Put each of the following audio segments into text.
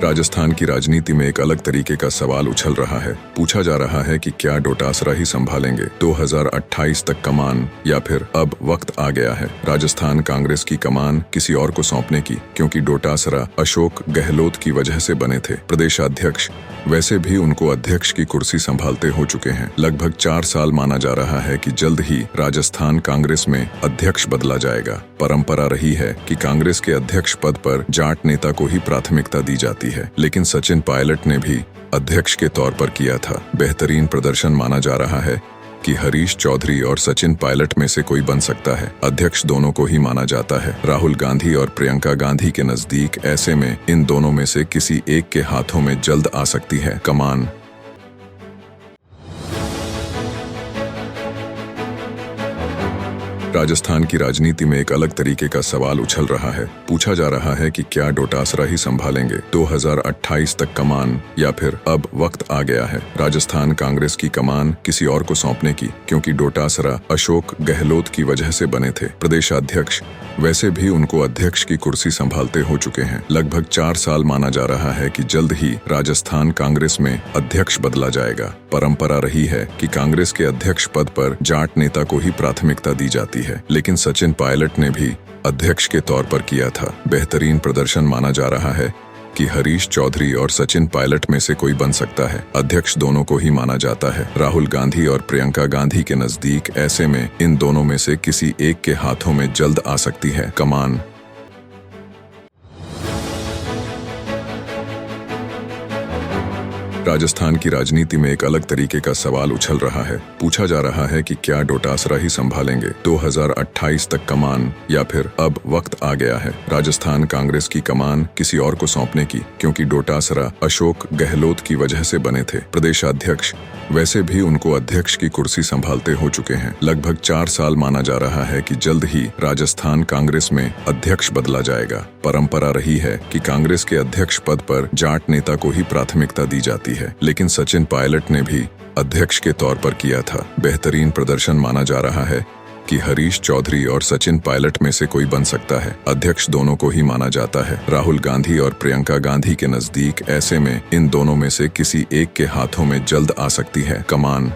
राजस्थान की राजनीति में एक अलग तरीके का सवाल उछल रहा है। पूछा जा रहा है कि क्या डोटासरा ही संभालेंगे 2028 तक कमान, या फिर अब वक्त आ गया है राजस्थान कांग्रेस की कमान किसी और को सौंपने की, क्योंकि डोटासरा अशोक गहलोत की वजह से बने थे। प्रदेशाध्यक्ष वैसे भी उनको अध्यक्ष की कुर्सी संभालते हो चुके हैं। लगभग 4 साल माना जा रहा है कि जल्द ही राजस्थान कांग्रेस में अध्यक्ष बदला जाएगा। परंपरा रही है कि कांग्रेस के अध्यक्ष पद पर जाट नेता को ही प्राथमिकता दी जाती है, लेकिन सचिन पायलट ने भी अध्यक्ष के तौर पर किया था। बेहतरीन प्रदर्शन माना जा रहा है कि हरीश चौधरी और सचिन पायलट में से कोई बन सकता है। अध्यक्ष दोनों को ही माना जाता है। राहुल गांधी और प्रियंका गांधी के नजदीक, ऐसे में इन दोनों में से किसी एक के हाथों में जल्द आ सकती है कमान। राजस्थान की राजनीति में एक अलग तरीके का सवाल उछल रहा है। पूछा जा रहा है कि क्या डोटासरा ही संभालेंगे 2028 तक कमान, या फिर अब वक्त आ गया है राजस्थान कांग्रेस की कमान किसी और को सौंपने की, क्योंकि डोटासरा अशोक गहलोत की वजह से बने थे। प्रदेशाध्यक्ष वैसे भी उनको अध्यक्ष की कुर्सी संभालते हो चुके हैं। लगभग 4 साल माना जा रहा है कि जल्द ही राजस्थान कांग्रेस में अध्यक्ष बदला जाएगा। परंपरा रही है कि कांग्रेस के अध्यक्ष पद पर जाट नेता को ही प्राथमिकता दी जाती है, लेकिन सचिन पायलट ने भी अध्यक्ष के तौर पर किया था। बेहतरीन प्रदर्शन माना जा रहा है कि हरीश चौधरी और सचिन पायलट में से कोई बन सकता है। अध्यक्ष दोनों को ही माना जाता है। राहुल गांधी और प्रियंका गांधी के नजदीक, ऐसे में इन दोनों में से किसी एक के हाथों में जल्द आ सकती है कमान। राजस्थान की राजनीति में एक अलग तरीके का सवाल उछल रहा है। पूछा जा रहा है कि क्या डोटासरा ही संभालेंगे 2028 तक कमान, या फिर अब वक्त आ गया है राजस्थान कांग्रेस की कमान किसी और को सौंपने की, क्योंकि डोटासरा अशोक गहलोत की वजह से बने थे। प्रदेशाध्यक्ष वैसे भी उनको अध्यक्ष की कुर्सी संभालते हो चुके हैं। लगभग 4 साल माना जा रहा है कि जल्द ही राजस्थान कांग्रेस में अध्यक्ष बदला जाएगा। परंपरा रही है कि कांग्रेस के अध्यक्ष पद पर जाट नेता को ही प्राथमिकता दी जाती है, लेकिन सचिन पायलट ने भी अध्यक्ष के तौर पर किया था। बेहतरीन प्रदर्शन माना जा रहा है कि हरीश चौधरी और सचिन पायलट में से कोई बन सकता है। अध्यक्ष दोनों को ही माना जाता है। राहुल गांधी और प्रियंका गांधी के नजदीक, ऐसे में इन दोनों में से किसी एक के हाथों में जल्द आ सकती है कमान।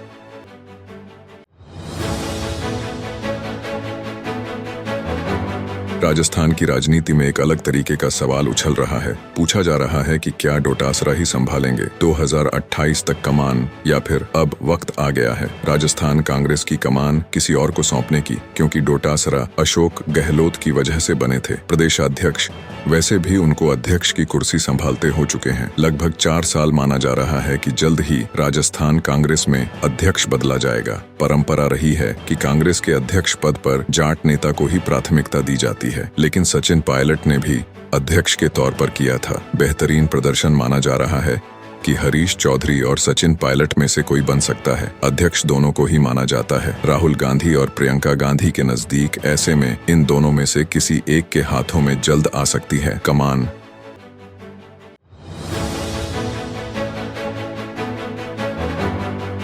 राजस्थान की राजनीति में एक अलग तरीके का सवाल उछल रहा है। पूछा जा रहा है कि क्या डोटासरा ही संभालेंगे 2028 तक कमान, या फिर अब वक्त आ गया है राजस्थान कांग्रेस की कमान किसी और को सौंपने की, क्योंकि डोटासरा अशोक गहलोत की वजह से बने थे। प्रदेशाध्यक्ष वैसे भी उनको अध्यक्ष की कुर्सी संभालते हो चुके हैं। लगभग 4 साल माना जा रहा है कि जल्द ही राजस्थान कांग्रेस में अध्यक्ष बदला जाएगा। परंपरा रही है कि कांग्रेस के अध्यक्ष पद पर जाट नेता को ही प्राथमिकता दी जाती है, लेकिन सचिन पायलट ने भी अध्यक्ष के तौर पर किया था। बेहतरीन प्रदर्शन माना जा रहा है कि हरीश चौधरी और सचिन पायलट में से कोई बन सकता है। अध्यक्ष दोनों को ही माना जाता है। राहुल गांधी और प्रियंका गांधी के नजदीक, ऐसे में इन दोनों में से किसी एक के हाथों में जल्द आ सकती है कमान।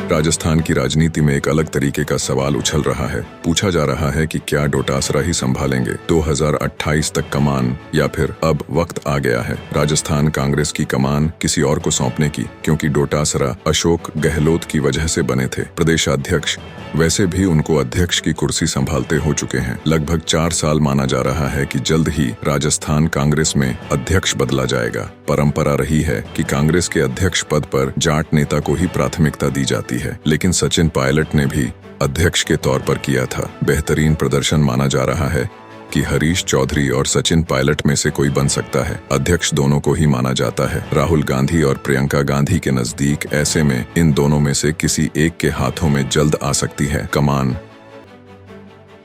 राजस्थान की राजनीति में एक अलग तरीके का सवाल उछल रहा है। पूछा जा रहा है कि क्या डोटासरा ही संभालेंगे 2028 तक कमान, या फिर अब वक्त आ गया है राजस्थान कांग्रेस की कमान किसी और को सौंपने की, क्योंकि डोटासरा अशोक गहलोत की वजह से बने थे। प्रदेशाध्यक्ष वैसे भी उनको अध्यक्ष की कुर्सी संभालते हो चुके हैं। लगभग 4 साल माना जा रहा है कि जल्द ही राजस्थान कांग्रेस में अध्यक्ष बदला जाएगा। परंपरा रही है कि कांग्रेस के अध्यक्ष पद पर जाट नेता को ही प्राथमिकता दी जाती है, लेकिन सचिन पायलट ने भी अध्यक्ष के तौर पर किया था। बेहतरीन प्रदर्शन माना जा रहा है कि हरीश चौधरी और सचिन पायलट में से कोई बन सकता है। अध्यक्ष दोनों को ही माना जाता है। राहुल गांधी और प्रियंका गांधी के नजदीक, ऐसे में इन दोनों में से किसी एक के हाथों में जल्द आ सकती है कमान।